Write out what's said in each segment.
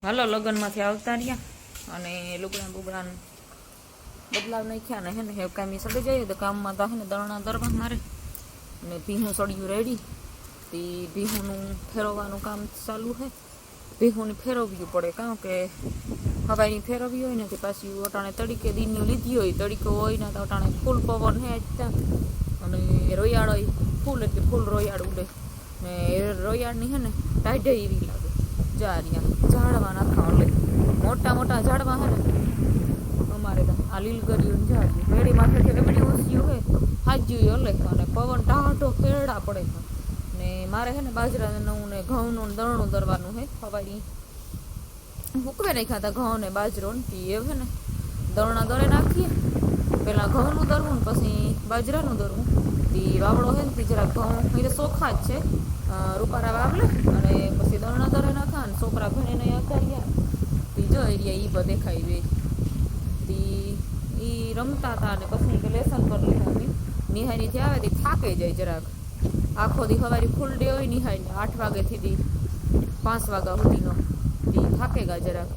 હાલો લગ્નમાંથી આવતા રહ્યા અને લુગડા બુગડાનું બદલાવ નાખ્યા ને હે ને કામી સડી જાય તો કામમાં તો હે ને દરણા દરવા મારે ને ભીહું સળિયું રેડી તે ભીહુંનું ફેરવવાનું કામ ચાલુ છે. ભીહુંની ફેરવવું પડે કારણ કે હવાઈની ફેરવવી હોય ને તે પાછી અટાણે તડીકે દીનની લીધી હોય તડીકો હોય ને તો અટાણે ફૂલ પવન હે ત્યાં અને રોયાળ હોય ફૂલ એટલે ફૂલ રોયાળ ઉડે ને રોયાળની હે ને ટાઢે એવી લાગે જારિયા ઝાડવા નાખા એટલે મોટા મોટા ઝાડવા હે ને અમારે તો આ લીલગરીયું ઝાડ્યું મેળી માથેથી એવડી ઓછીયું હે હાજ્યું હલે અને પવન ટાઢો ખેડા પડે ને મારે હે ને બાજરાનું ને ઘઉંનું દરણું દરવાનું હે હવાઈ મૂકવે નાખ્યા હતા ઘઉં ને બાજરો ને એ હે ને દરણા દરે નાખીએ પહેલાં ઘઉંનું દરવું ને પછી બાજરાનું દરવું તે વાવડો હે ને તે જરાક ઘઉં એટલે ચોખા જ છે રૂપારા વાવલે અને પછી દરણા દરે નાખા ને છોકરા ભણીને આવતા રહ્યા તે જો એરિયા એ બધે ખાઈ ગઈ તે એ રમતા હતા અને પછી કે લેસન પર લીધા અમે નિહારીથી આવે તે થાકે જાય જરાક આખો દી સવારે ફૂલ ડે હોય નિહાળીને 8 વાગ્યાથી દી 5 વાગ્યા સુધીનો તે થાકે ગા જરાક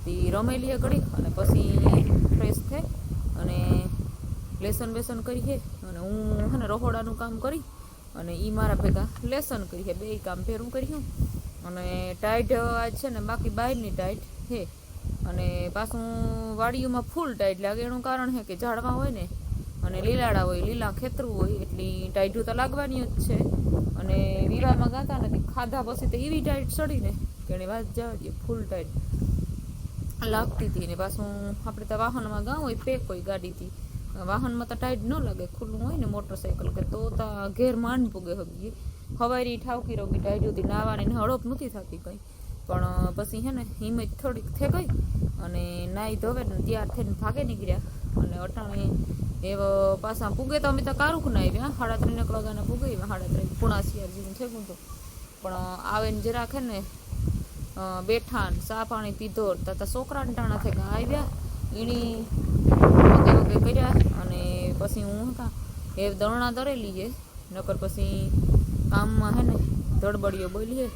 તે રમેલીએ ઘડીક અને પછી ફ્રેશ થઈ અને લેસન બેસન કરીએ અને હું હે ને રહોડાનું કામ કરી અને એ મારા ભેગા લેસન કરીએ બે કામ ભેરું કર્યું અને ટાઈટ આજ છે ને બાકી બહારની ટાઈટ છે અને પાછું વાડીઓમાં ફૂલ ટાઈટ લાગે એનું કારણ છે કે ઝાડવા હોય ને અને લીલાડા હોય લીલા ખેતરું હોય એટલી ટાઈટું તો લાગવાની જ છે અને વિવાહમાં ગાતા નથી ખાધા પછી તો એવી ટાઈટ ચડીને કે એની વાત જવા દે ફૂલ ટાઈટ લાગતી હતી ને પાછું આપણે તો વાહનમાં ગામ હોય પેક હોય ગાડીથી વાહનમાં તો ટાઈટ ન લાગે ખુલ્લું હોય ને મોટરસાઇકલ કે તો ઘેર માંડ પૂગે હગીએ હવારી ઠાવકી રોગી ટાઈટ હતી નાવાની હળપ નથી થતી કંઈ પણ પછી હે ને હિંમત થોડીક થઈ ગઈ અને નાહી ધોવે ને તૈયાર થઈને ભાગે નીકળ્યા અને અટાણે એવો પાછા પૂગે તો અમે તો કારુક ના આવ્યા 3:30 વાગ્યાના પૂગે 3:30 પુણાસિયાર જેવું છે તો પણ આવે ને જરાક હે ને બેઠા ને ચા પાણી પીધો તો છોકરાને ટાણા થઈ ગયા આવ્યા એની વગે વગે કર્યા અને પછી હું હતા એ દરણા દરેલી છે નકર પછી કામમાં હે ને ધડબડીઓ બોલીએ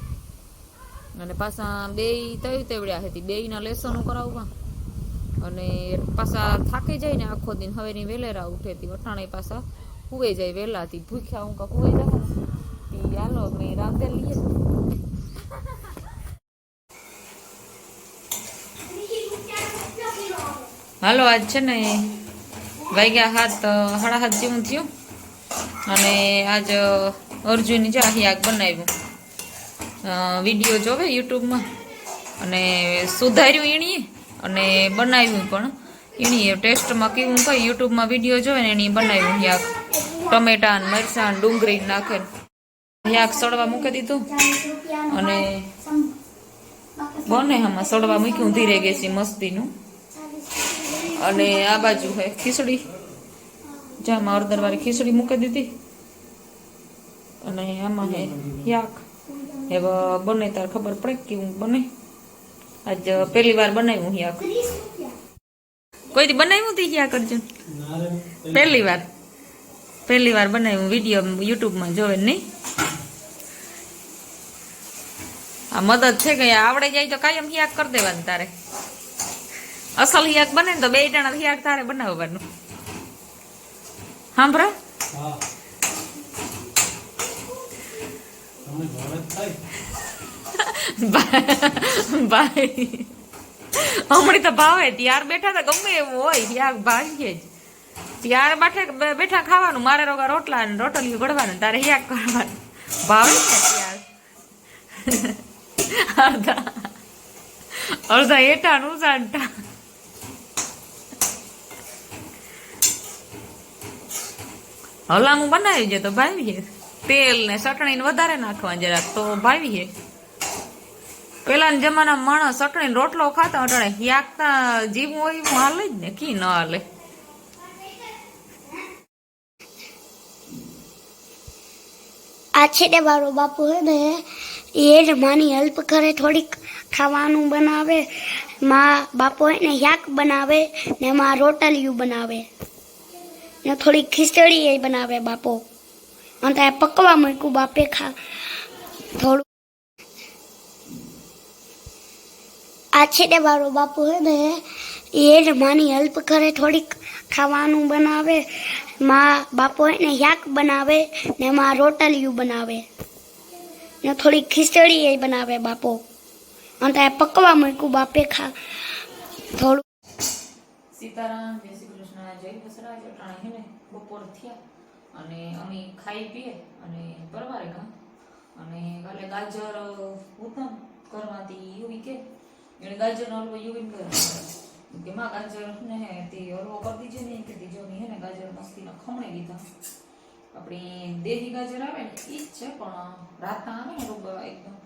અને પાછા બે તેવડ્યા હતી બેયના લેસનો કરાવવા અને પાછા થાકી જાય ને આખો દિન હવે ની વેલેરા ઉઠેતી વટાણે પાછા હુઈ જાય વહેલાથી ભૂખ્યા હું કા હુઈ જાય ને હાલો મેં રાંધે લઈએ હાલો આજ છે ને વાગ્યા 7:30 જેવું થયું અને આજ અર્જુનની જાહિયાક બનાવ્યું વિડીયો જોવે યુટ્યુબમાં અને સુધાર્યું એણીએ અને બનાવ્યું પણ એણીએ ટેસ્ટમાં કેવું કઈ યુટ્યુબમાં વિડીયો જોવે ને એની બનાવ્યું યાક ટમેટા ને મરચાં ને ડુંગળી નાખે યાક સડવા મૂકી દીધું અને બને આમાં સડવા મૂક્યું ધીરે ગેસી મસ્તીનું અને આ બાજુ હે ખીચડી જામાં અડદરવાળી ખીચડી મૂકી દીધી અને આમાં હે યાક હવે બને તાર ખબર પડે કેવું બને આજ પહેલી વાર બનાવ્યું યાક કોઈ દી બનાવ્યું હતી યાક અર્જુન પહેલી વાર બનાવ્યું વિડીયો યુટ્યુબમાં જોવે નહીં આ મદદ છે કે આવડે જાય તો કાયમ યાક કરી દેવાનું તારે અસલ હિયાક બને ને તો 2 જણા હિયાક તારે બનાવવાનું સાંભળા ભાઈ હમણાં તો ભાવે ત્યાર બેઠા તો ગમે એવું હોય હિયાક ભાવીએ જ ત્યાર બેઠા ખાવાનું મારે રોગા રોટલા ને રોટલીઓ ગળવાનું તારે હિયાક કરવાનું ભાવે ને ત્યાર અડધા હેઠા નું સાંટા હલામું બનાવી છે તો ભાવીએ તેલ ને ચટણી વધારે નાખવા જરાક તો ભાવીએ પેલાના જમાના માણસ ચટણી રોટલો ખાતા અટાણે યાકતા જીવું હોય એવું હાલે જ ને કી ન હાલે આ છે ને મારો બાપુ હે ને એ જ માની હેલ્પ કરે થોડીક ખાવાનું બનાવે બાપુ હે ને યાક બનાવે ને માં રોટલીયું બનાવે ને થોડી ખીચડી એ બનાવે બાપો અને પકવા મૂક્યું બાપે થોડું આ છે તે મારો બાપુ હે ને એ માની હેલ્પ કરે, થોડીક ખાવાનું બનાવે. બાપુ હે ને શાક બનાવે ને માં રોટલીયું બનાવે ને થોડીક ખીચડી એ બનાવે બાપો. અને પકવા મૂક્યું બાપે થોડું. સીતારામ, જય શ્રી કૃષ્ણ, જય દશરાજ. અટાણે હે ને બપોર થયા અને અમે ખાઈ પીએ અને પરવારે ગા. અને કાલે ગાજર ઉતમ કરવાથી યુવી કે એને ગાજરનો હલવો યુવીને કર્યો કે માં ગાજર ને તે હલવો કરી દીજે ને કે તીજોની હે ને ગાજર મસ્તીના ખમણી લીધા. આપણી દેહી ગાજર આવે ને ઈ જ છે, પણ રાતા આવે ને રૂબા એકદમ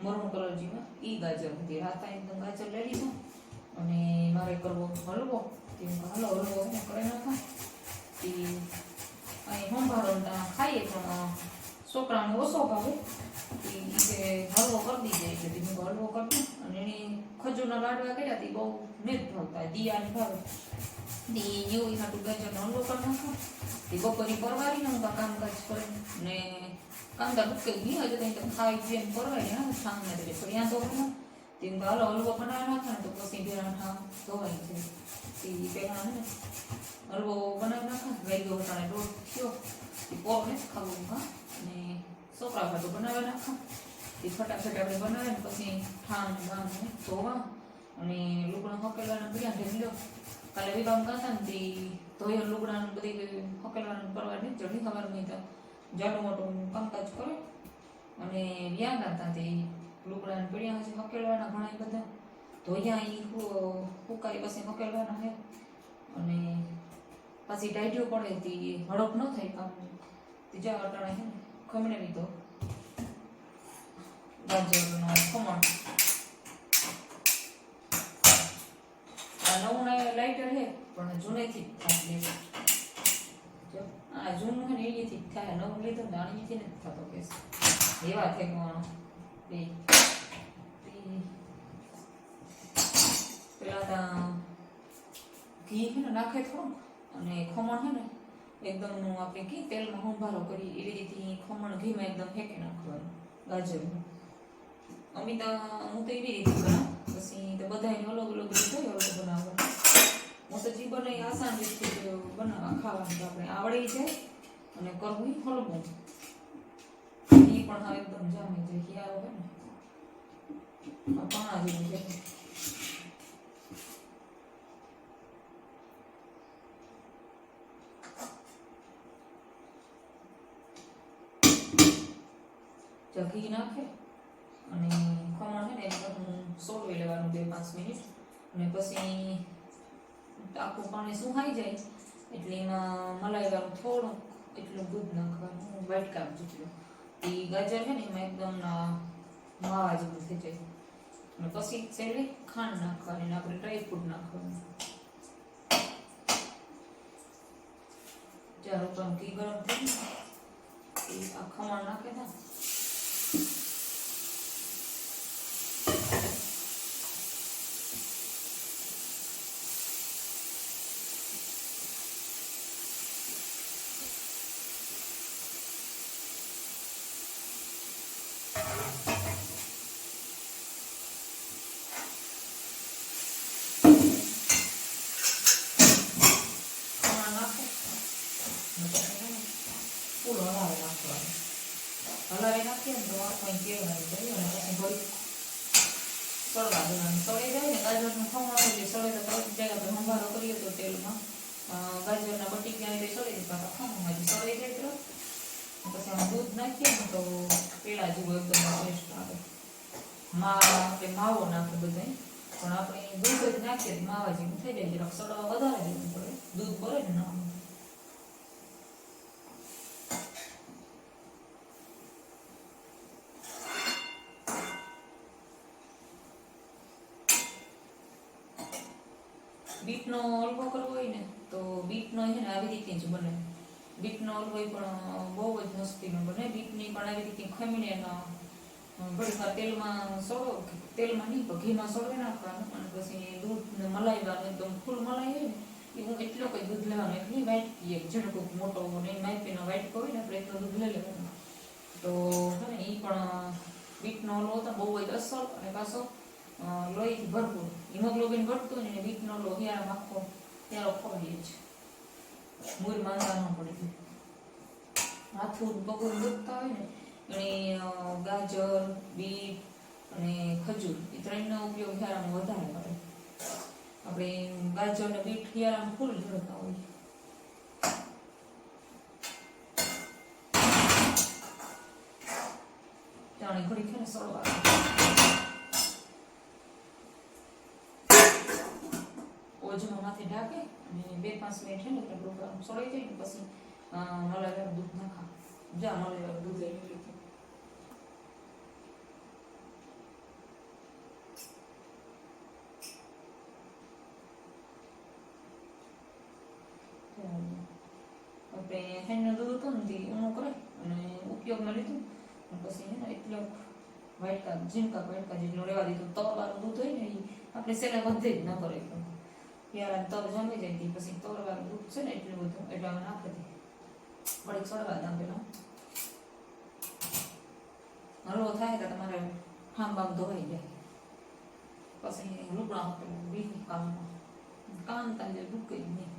મરૂન કલર જેવા ઈ ગાજર હતી. રાતા એકદમ ગાજર લઈ લીધા અને મારે કરવો હલવો. તે હલો હલવો એને કરી નાખા. તે અહીં સંભાળો ખાઈએ પણ છોકરાને ઓછો ભાવે. કે હલવો કરી દીધે એટલે ધીમે હલવો કરી અને એની ખજૂરના લાડવા કર્યા હતી, બહુ નહીં ભાવતા, દિયાને ભાવે. દી એવું હાટું ગાજરનો હલવો કરી નાખો. તે બપોરી પરવારીને હું કામકાજ કરે ને કામકાજ મૂકે નહીં હજુ કંઈ તમે ખાઈ પીએ પરવારી ને સાંજને એટલે ફળિયા ધોવાના. તે હાલો હલવો બનાવી નાખે ને તો પછી ભેળા ધોવાઈ છે. તે પહેલાં ને હલવો બનાવી નાખે. વાગ્યો વટાણે દોઢ થયો. એ પોરને જ ખાવું હા અને છોકરા ખાતું બનાવી નાખા. એ ફટાફટ આપણે બનાવે ને પછી ઠામ બામને ધોવા અને લુગડા હકેલવાના બધા ઢેલ્યો. કાલે વિવાહ કરતા ને તે ધોયો લુગડાનું બધી હકેલવાનું કરવા નહીં જડી ખબર નહીં તો જાડું મોટું કામકાજ કરે અને વ્યાહ કરતા તે લુગડાને પીડ્યા છે હકેલવાના ઘણા બધા ધોયા એ ફૂકારી પછી હકેલવાના છે અને પછી ટાઈટ્યો પડે તે હડપ ન થાય કામ. ત્રીજા અટાણે છે ને ખમણે લીધો ગાજરનો ખમણ. આ નવું લાઇટર છે પણ જૂનેથી જ થાય. જો આ જૂનું છે ને એથી જ થાય. નવું લીધું ને આણીથી નથી થતો કેસ એવા થઈ ગવાનો. પેલા ઘી છે ને નાખે થોડું અને ખમણ છે ને એકદમ આપણે ઘી તેલમાં સંભારો કરી એવી રીતે ખમણ ઘીમાં એકદમ ફેંકી નાખવાનું ગાજરનું. હું તો એવી રીતે બનાવું. પછી તો બધાને અલગ અલગ રીતે અલગ બનાવવાનું. હું તો જે બનાવી આસાન રીતે બનાવવા ખાવાનું આપણે આવડી જાય અને કરવું હલવું. એ પણ હવે એકદમ જામી જાય ક્યાં આવે ને પાણા જેવું છે. ઘી નાખે અને ખમણ છે ને હું સોળવી લેવાનું 2-5 મિનિટ અને પછી આખું પાણી સુકાઈ જાય એટલે એમાં મલાઈ વાળું થોડું એટલું દૂધ નાખવાનું વાટકા જેટલું. એ ગાજર છે ને એમાં એકદમ માવા જેવું થઈ જાય અને પછી છેલ્લે ખાંડ નાખવાની અને આપણે ડ્રાયફ્રૂટ નાખવાનું. ચાલો તો ઘી ગરમ થઈ ગયું આ ખમણ નાખે ને હલાવી નાખીએ ને તો આપણે કેળવાની જાય અને પછી થોડીક સળવા દેવાનું. સળી જાય ને ગાજરનું ખમણ જે સળે તો તરત જાય. આપણે સંભારો કરીએ તો તેલમાં ગાજરના બટીકા સળી દીધા ખમણ હજી સળી જાય તો પછી આમાં દૂધ નાખીએ ને તો પેલા જેવું એકદમ ટેસ્ટ આવે. આપણે માવો નાખે બધા પણ આપણે દૂધ જ નાખીએ માવા જેવું થઈ જાય. જરાક સળવા વધારે દેવું પડે દૂધ ભરે ને ના. બીટનો હલવો કરવો હોય ને તો બીટનો છે ને આવી રીતે જ બને. બીટનો હલવો પણ બહુ જ મસ્તીનો બને. બીટની પણ આવી રીતે ખમીને ઘડીવાર તેલમાં સળો, તેલમાં નહીં પણ ઘીમાં સળવી નાખવાનું અને પછી દૂધ ને મલાઈ વાળું એકદમ ફૂલ મલાઈ હોય ને એ હું એટલો કંઈ દૂધ લેવાનું. એટલી વાટકી એક ઝડકો મોટો ને માપીનો વાટકો હોય ને આપણે એટલો દૂધ લઈ લેવાનું. તો હે ને એ પણ બીટનો હલવો તો બહુ જ અસર અને પાછો લોહી ભરપૂર હિમોગ્લોબિન ઘટતું ને બીટનો લોહિયાળા આખો ત્યારે ખોડીએ છે મૂળ માંદા ન પડી માથું પગું દુખતા હોય ને એને ગાજર બીટ અને ખજૂર એ ત્રણનો ઉપયોગ હિયાળામાં વધારે કરે. આપણે ગાજર અને બીટ હિયાળામાં ફૂલ ઝડપતા હોય. જાણે ઘડી ખેને સળવા ઓજમાં માથે ઢાકે અને 2-5 મિનિટ છે ને એટલે ડોકરા સળાઈ જાય ને પછી મલાઈવાળું દૂધ નાખા. જા મલાઈવાળું દૂધ લઈ લીધું. આપણે હેનનું દૂધ હતું ને તે ઊનું કરે અને ઉપયોગમાં લીધું પછી હે ને એટલે વાટકા ઝીણકા વાટકા જેટલું રહેવા દીધું. તળવાળું દૂધ હોય ને એ આપણે સેલા બધે જ ન કરે યાર તર જમી જાય પછી તળવાળું દૂધ છે ને એટલું બધું એટલે અમે નાખી દઈએ. વળી ચડવા દા પેલા હલવો થાય તો તમારે હામ બામ ધોવાઈ જાય. પછી લુગડા આપેલું બીજું કામ તાજે ડૂકે જ નહીં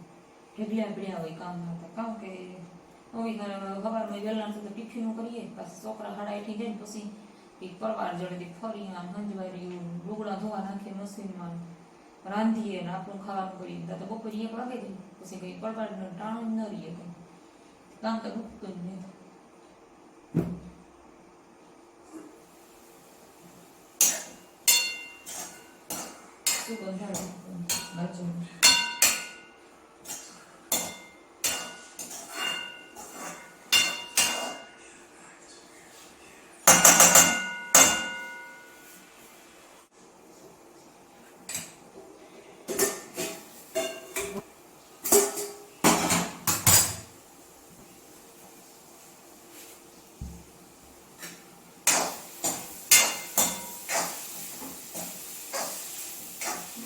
ઢેબલિયા પીડ્યા હોય કામ હતા કામ કે સવારમાં વહેલા તો ટિફિનો કરીએ પાછી છોકરા હાડા જાય ને પછી એક પરવાર જડેથી ફરી આમ હંજવાર્યું લુગડા ધોવા નાખીએ મશીનમાં રાંધીએ ને આપણું ખાવાનું કરીએ તો બપોરે 1 વાગે જાય પછી કંઈ પરવાર ટાણું ન રહીએ કંઈ કામ તો ડૂકતું જ નહીં. શું બંધાડે બાજુ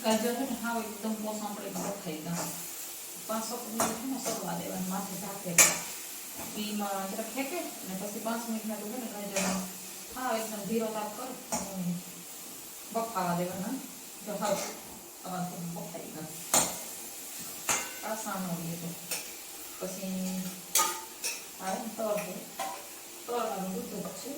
ગાજર છે ને હાવ એકદમ પોસા આપણે બફાઈ ગયા 5 મિનિટ છે ને સળવા દેવાનું માથે ઢાંકે ઘીમાં જરાક ફેંકે અને પછી 5 મિનિટ માટે છે ને ગાજર હાવ એકદમ ધીરો તાપ કરી બફાવા દેવાના. જો હાવ આવા બફાઈ ગયા પાસા ન લઈએ તો પછી આવે તળવાનું દૂધ છે.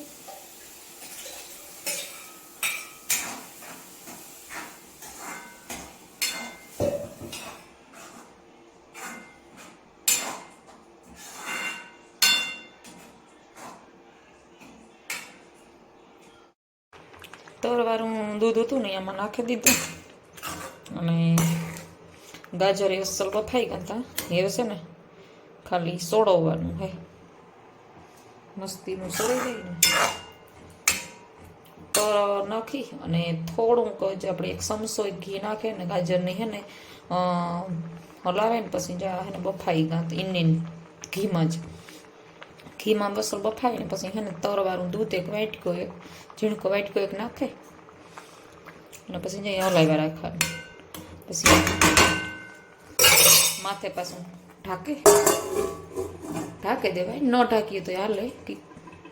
તરવાળું દૂધ હતું ને એમાં નાખી દીધું અને ગાજર એ અસલ બફાઈ ગયા હતા. હવે છે ને ખાલી સોળવવાનું હે મસ્તીનું સોળી દઈને તો નાખી અને થોડુંક જ આપણે 1 ચમચો ઘી નાખે ને ગાજરની હે ને હલાવે ને પછી જા હે ને બફાઈ ગયા ઇન્ડિયન ઘીમાં બસલ બફાય ને પછી હે ને તરવાળું દૂધ એક ઝીણકો વાટકો એક નાખે અને પછી જાય હલાવ્યા રાખવાનું. પછી માથે પાછું ઢાંકે દેવાય. ન ઢાંકીએ તો હાલે કે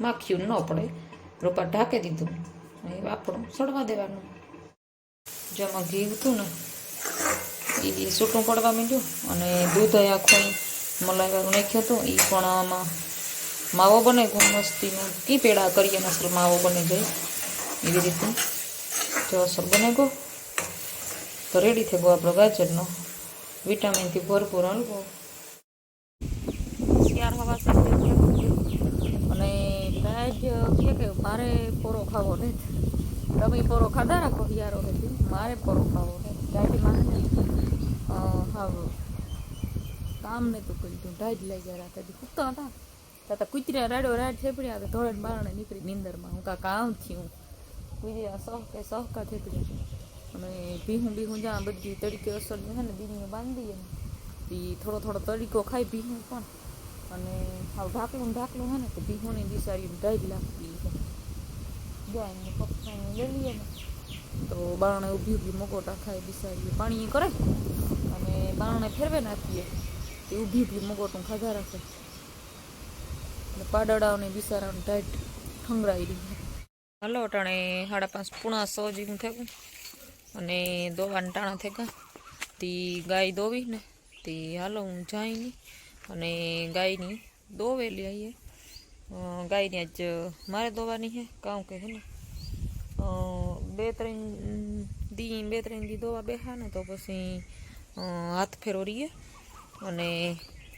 માખ્યું ન પડે રોપા ઢાંકી દીધું એ આપણું સડવા દેવાનું. જેમાં ઘી હતું ને એ સૂટું પડવા માંડ્યું અને દૂધ આખો મલાઈવાળું નાખ્યું હતું એ પણ આમાં માવો બને ગયો મસ્તીનો કી પેડા કરીએ ને અસલ માવો બને જાય એવી રીતે જો અસલ બને ગયો તો રેડી થઈ ગયો આપણો ગાજરનો વિટામિનથી ભરપૂર હલવો. શિયાળ હવા અને ભાઈ કે મારે પોરો ખાવો નથી. તમે પોરો ખાધા રાખો યારો હતી મારે પોરો ખાવો છે ડાયટી મારે હા કામ ને તો કર્યું ઢાઈ લઈ ગયા રાતે કૂદતા હતા તાતા કૂતર્યા રાડો રાડ થેપડ્યા તો ધોળે બારણે નીકળી નીંદરમાં હું કામ થયું કૂતર્યા સહકા થેપડ્યા અને ભીહું જ્યાં બધી તડીકે અસર છે ને બીને બાંધીએ ને એ થોડો તડીકો ખાઈ ભીહું પણ અને હાવ ઢાકલું હે ને તો ભીહુંની બિસારી ઢાઈ લાગતી છે જાય ને પપ્પાને લઈ લઈએ ને તો બારણે ઊભી મગોટા ખાય બિસારી પાણી કરે અને બારણે ફેરવે નાખીએ તે ઊભી મગોટું ખાધા રાખે એટલે પાડડાઓને બિસારાને ટાઈટ ઠંગરાઈ રહી. હલો અટાણે 5:30 જેવું થયું અને દોવાના ટાણા થઈ ગયા તી ગાય દોવી ને તી હાલો હું જાય નહીં અને ગાયની દોવેલી આવીએ ગાયની આજ મારે દોવાની છે કામ કે હે ને 2-3 દી દોવા બેહા ને તો પછી હાથ ફેરો રહીએ અને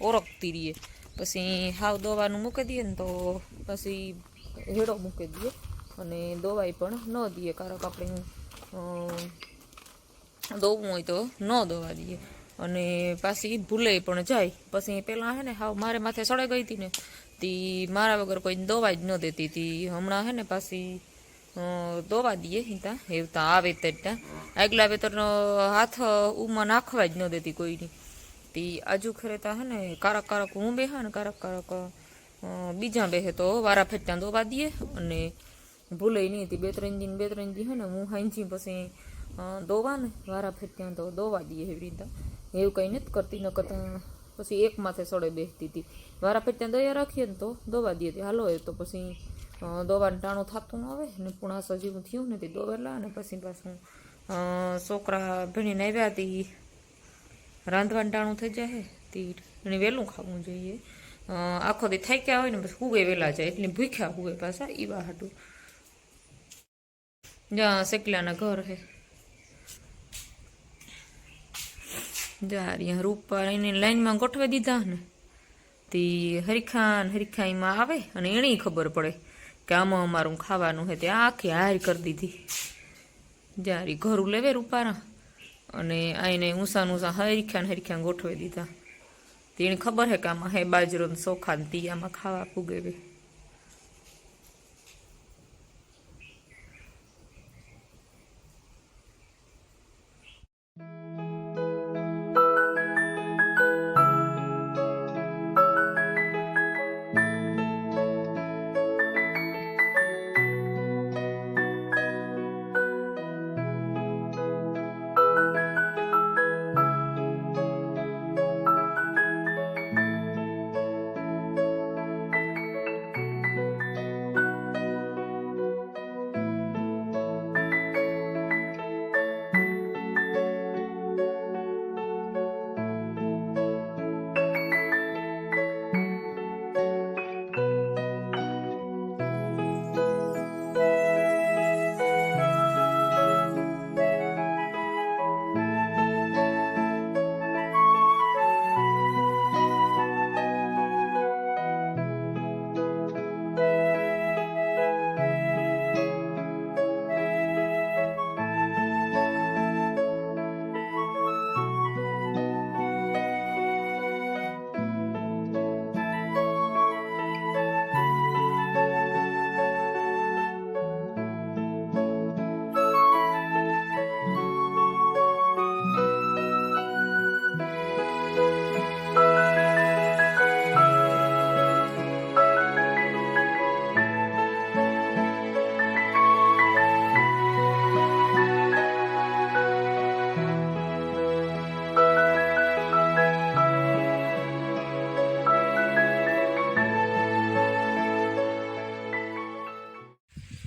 ઓળખતી રહીએ પછી હાવ દોવાનું મૂકી દઈએ ને તો પછી હેડો મૂકી દઈએ અને દોવાઈ પણ ન દઈએ કારણ કે આપણે દોવું હોય તો ન દોવા દઈએ અને પાછી ભૂલે પણ જાય પછી પહેલાં હે ને હાવ મારે માથે સડે ગઈ હતી ને તી મારા વગર કોઈ દોવા જ ન દેતી તી હમણાં હે ને પાછી દોવા દઈએ ત્યાં હેવતા આવે ત્યાં આગલા વેતરનો હાથ ઉમાં નાખવા જ ન દેતી કોઈની તી આજુ ખેરેતા હે ને કારક હું બેહા ને કારક બીજા બેહે તો વારા ફેટ્યા દોવા દઈએ અને ભૂલે નહીં હતી 2-3 દી હે ને હું હાંજી પછી દોવા ને વારા ફેટ્યા તો દોવા દઈએ એવી રીતે એવું કંઈ નથી કરતી ન કરતા પછી એક માથે સડે બેસતી હતી વારા ફેટ્યા દયા રાખીએ ને તો દોવા દઈએ હતી હાલો એ તો પછી દોવાનું ટાણું થતું ન આવે ને પુણા સજીવું થયું ને તે દોવેલા ને પછી પાછું છોકરા ભણીને આવ્યા હતી રાંધવાનું ટાણું થઈ જાય તે એને વહેલું ખાવું જોઈએ આખો દી થાક્યા હોય ને પછી હુવે વહેલા જાય એટલે ભૂખ્યા હુવે પાછા ઈવા હાટું જ્યાં શેકલાના ઘર હે જ્યાં રૂપા એને લાઈનમાં ગોઠવી દીધા ને તે હરીખાઈમાં આવે અને એને ખબર પડે કે આમાં અમારું ખાવાનું હે તે આખી હાર કરી દીધી જ્યારે ઘરું લેવે રૂપારા અને આઈને ઊંસા હરીખ્યા ગોઠવી દીધા તેને ખબર હે કે આમાં હે બાજરો ને ચોખા ને તી આમાં ખાવા પૂગે બે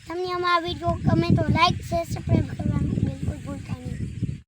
તમને અમારા વિડીયો ગમે તો લાઈક શેર સબસ્ક્રાઈબ